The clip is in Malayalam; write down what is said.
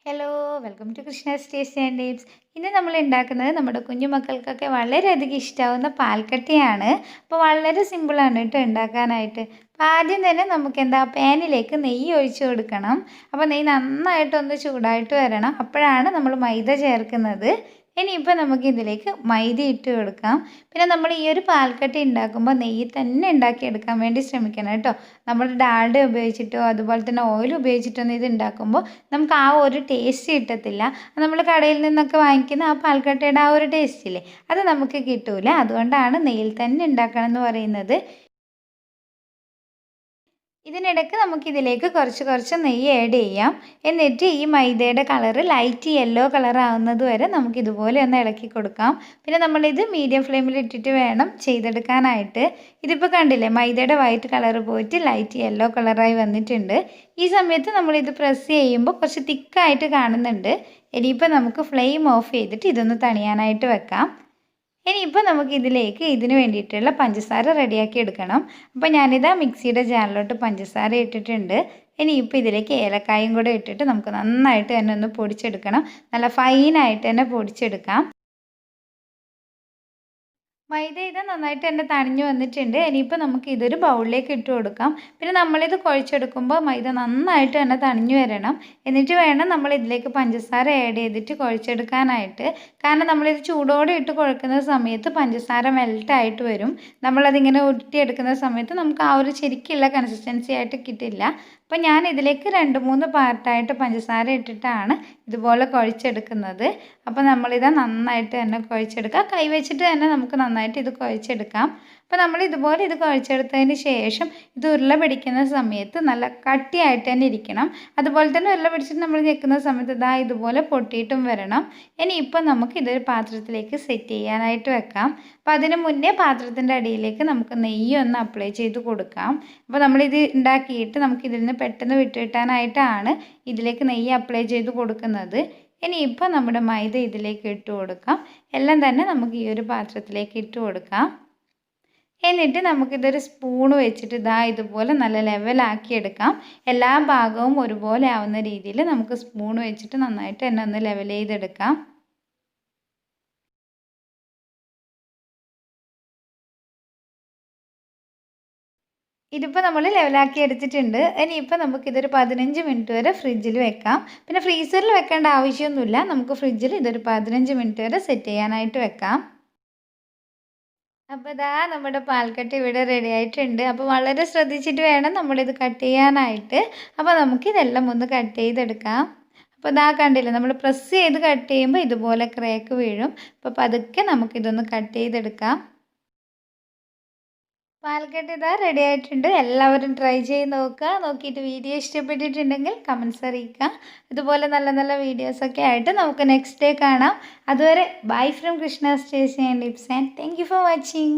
Hello welcome to Krishna's taste and tips. ഇന്ന് നമ്മൾ ഉണ്ടാക്കുന്നത് നമ്മുടെ കുഞ്ഞു മക്കൾക്കൊക്കെ വളരെയധികം ഇഷ്ടമാവുന്ന പാൽക്കട്ടിയാണ്. അപ്പോൾ വളരെ സിമ്പിളാണ് കേട്ടോ ഉണ്ടാക്കാനായിട്ട്. അപ്പോൾ ആദ്യം തന്നെ നമുക്ക് പാനിലേക്ക് നെയ്യ് ഒഴിച്ച് കൊടുക്കണം. അപ്പോൾ നെയ്യ് നന്നായിട്ടൊന്ന് ചൂടായിട്ട് വരണം. അപ്പോഴാണ് നമ്മൾ മൈദ ചേർക്കുന്നത്. ഇനിയിപ്പോൾ നമുക്ക് ഇതിലേക്ക് മൈദ ഇട്ട് കൊടുക്കാം. പിന്നെ നമ്മൾ ഈ ഒരു പാൽക്കട്ടി ഉണ്ടാക്കുമ്പോൾ നെയ്യ് തന്നെ ഉണ്ടാക്കിയെടുക്കാൻ വേണ്ടി ശ്രമിക്കണം കേട്ടോ. നമ്മൾ ഡാൽഡ ഉപയോഗിച്ചിട്ടോ അതുപോലെ തന്നെ ഓയിൽ ഉപയോഗിച്ചിട്ടൊന്നും ഇത് ഉണ്ടാക്കുമ്പോൾ നമുക്ക് ആ ഒരു ടേസ്റ്റ് കിട്ടത്തില്ല. നമ്മൾ കടയിൽ നിന്നൊക്കെ വാങ്ങിക്കുന്ന ആ പാൽക്കട്ടയുടെ ആ ഒരു ടേസ്റ്റ് ഇല്ലേ, അത് നമുക്ക് കിട്ടൂല. അതുകൊണ്ടാണ് നെയ്യിൽ തന്നെ ഉണ്ടാക്കണം എന്ന് പറയുന്നത്. ഇതിനിടയ്ക്ക് നമുക്കിതിലേക്ക് കുറച്ച് നെയ്യ് ആഡ് ചെയ്യാം. എന്നിട്ട് ഈ മൈദയുടെ കളറ് ലൈറ്റ് യെല്ലോ കളർ ആവുന്നത് വരെ നമുക്കിതുപോലെ ഒന്ന് ഇളക്കി കൊടുക്കാം. പിന്നെ നമ്മളിത് മീഡിയം ഫ്ലെയിമിൽ ഇട്ടിട്ട് വേണം ചെയ്തെടുക്കാനായിട്ട്. ഇതിപ്പോൾ കണ്ടില്ലേ, മൈദയുടെ വൈറ്റ് കളർ പോയിട്ട് ലൈറ്റ് യെല്ലോ കളറായി വന്നിട്ടുണ്ട്. ഈ സമയത്ത് നമ്മളിത് പ്രസ് ചെയ്യുമ്പോൾ കുറച്ച് തിക്കായിട്ട് കാണുന്നുണ്ട്. ഇനിയിപ്പോൾ നമുക്ക് ഫ്ലെയിം ഓഫ് ചെയ്തിട്ട് ഇതൊന്ന് തണിയാനായിട്ട് വെക്കാം. ഇനിയിപ്പോൾ നമുക്ക് ഇതിന് വേണ്ടിയിട്ടുള്ള പഞ്ചസാര റെഡിയാക്കി എടുക്കണം. അപ്പോൾ ഞാനിതാ മിക്സിയുടെ ജാറിലോട്ട് പഞ്ചസാര ഇട്ടിട്ടുണ്ട്. ഇനിയിപ്പോൾ ഇതിലേക്ക് ഏലക്കായും കൂടെ ഇട്ടിട്ട് നമുക്ക് നന്നായിട്ട് തന്നെ ഒന്ന് പൊടിച്ചെടുക്കണം. നല്ല ഫൈനായിട്ട് തന്നെ പൊടിച്ചെടുക്കാം. മൈദ ഇത് നന്നായിട്ട് തന്നെ തണിഞ്ഞു വന്നിട്ടുണ്ട്. ഇനിയിപ്പോൾ നമുക്ക് ഇതൊരു ബൗളിലേക്ക് ഇട്ട് കൊടുക്കാം. പിന്നെ നമ്മളിത് കുഴച്ചെടുക്കുമ്പോൾ മൈദ നന്നായിട്ട് തന്നെ തണിഞ്ഞു വരണം. എന്നിട്ട് വേണം നമ്മൾ ഇതിലേക്ക് പഞ്ചസാര ആഡ് ചെയ്തിട്ട് കുഴച്ചെടുക്കാനായിട്ട്. കാരണം നമ്മളിത് ചൂടോടെ ഇട്ട് കുഴക്കുന്ന സമയത്ത് പഞ്ചസാര മെൽട്ടായിട്ട് വരും. നമ്മളതിങ്ങനെ ഉരുട്ടിയെടുക്കുന്ന സമയത്ത് നമുക്ക് ആ ഒരു ശരിക്കുള്ള കൺസിസ്റ്റൻസി ആയിട്ട് കിട്ടില്ല. അപ്പോൾ ഞാൻ ഇതിലേക്ക് 2-3 പാർട്ടായിട്ട് പഞ്ചസാര ഇട്ടിട്ടാണ് ഇതുപോലെ കുഴച്ചെടുക്കുന്നത്. അപ്പോൾ നമ്മളിത് നന്നായിട്ട് തന്നെ കുഴച്ചെടുക്കാം. കൈ വെച്ചിട്ട് തന്നെ നമുക്ക് നന്നായിട്ട് ഇത് കുഴച്ചെടുക്കാം. അപ്പോൾ നമ്മൾ ഇതുപോലെ ഇത് കുഴച്ചെടുത്തതിന് ശേഷം ഇത് ഉരുള പിടിക്കുന്ന സമയത്ത് നല്ല കട്ടിയായിട്ട് തന്നെ ഇരിക്കണം. അതുപോലെ തന്നെ ഉരുള പിടിച്ചിട്ട് നമ്മൾ ഞെക്കുന്ന സമയത്ത് ഇതുപോലെ പൊട്ടിയിട്ടും വരണം. ഇനിയിപ്പോൾ നമുക്ക് ഇതൊരു പാത്രത്തിലേക്ക് സെറ്റ് ചെയ്യാനായിട്ട് വെക്കാം. അപ്പോൾ അതിന് മുന്നേ പാത്രത്തിൻ്റെ അടിയിലേക്ക് നമുക്ക് നെയ്യ് ഒന്ന് അപ്ലൈ ചെയ്ത് കൊടുക്കാം. അപ്പോൾ നമ്മളിത് ഉണ്ടാക്കിയിട്ട് നമുക്കിതിൽ നിന്ന് പെട്ടെന്ന് വിട്ടുകിട്ടാനായിട്ടാണ് ഇതിലേക്ക് നെയ്യ് അപ്ലൈ ചെയ്ത് കൊടുക്കുന്നത്. ഇനിയിപ്പോൾ നമ്മുടെ മൈദ ഇതിലേക്ക് ഇട്ട് കൊടുക്കാം. എല്ലാം തന്നെ നമുക്ക് ഈ ഒരു പാത്രത്തിലേക്ക് ഇട്ട് കൊടുക്കാം. എന്നിട്ട് നമുക്കിതൊരു സ്പൂണ് വെച്ചിട്ട് ഇതുപോലെ നല്ല ലെവലാക്കി എടുക്കാം. എല്ലാ ഭാഗവും ഒരുപോലെ ആവുന്ന രീതിയിൽ നമുക്ക് സ്പൂണ് വെച്ചിട്ട് നന്നായിട്ട് തന്നെ ഒന്ന് ലെവൽ ചെയ്തെടുക്കാം. ഇതിപ്പോൾ നമ്മൾ ലെവലാക്കി എടുത്തിട്ടുണ്ട്. ഇനിയിപ്പോൾ നമുക്കിതൊരു 15 മിനിറ്റ് വരെ ഫ്രിഡ്ജിൽ വെക്കാം. പിന്നെ ഫ്രീസറിൽ വെക്കേണ്ട ആവശ്യമൊന്നുമില്ല. നമുക്ക് ഫ്രിഡ്ജിൽ ഇതൊരു 15 മിനിറ്റ് വരെ സെറ്റ് ചെയ്യാനായിട്ട് വെക്കാം. അപ്പോൾ നമ്മുടെ പാൽക്കട്ടി ഇവിടെ റെഡി ആയിട്ടുണ്ട്. അപ്പോൾ വളരെ ശ്രദ്ധിച്ചിട്ട് വേണം നമ്മളിത് കട്ട് ചെയ്യാനായിട്ട്. അപ്പോൾ നമുക്കിതെല്ലാം ഒന്ന് കട്ട് ചെയ്തെടുക്കാം. അപ്പോൾ കണ്ടില്ലേ, നമ്മൾ പ്രസ് ചെയ്ത് കട്ട് ചെയ്യുമ്പോൾ ഇതുപോലെ ക്രാക്ക് വീഴും. അപ്പോൾ പതുക്കെ നമുക്കിതൊന്ന് കട്ട് ചെയ്തെടുക്കാം. പാൽക്കട്ടി റെഡി ആയിട്ടുണ്ട്. എല്ലാവരും ട്രൈ ചെയ്ത് നോക്കുക. നോക്കിയിട്ട് വീഡിയോ ഇഷ്ടപ്പെട്ടിട്ടുണ്ടെങ്കിൽ കമൻറ്റ്സ് അറിയിക്കുക. ഇതുപോലെ നല്ല നല്ല വീഡിയോസൊക്കെ ആയിട്ട് നമുക്ക് നെക്സ്റ്റ് ഡേ കാണാം. അതുവരെ bye from Krishna's taste and tips and thank you for watching.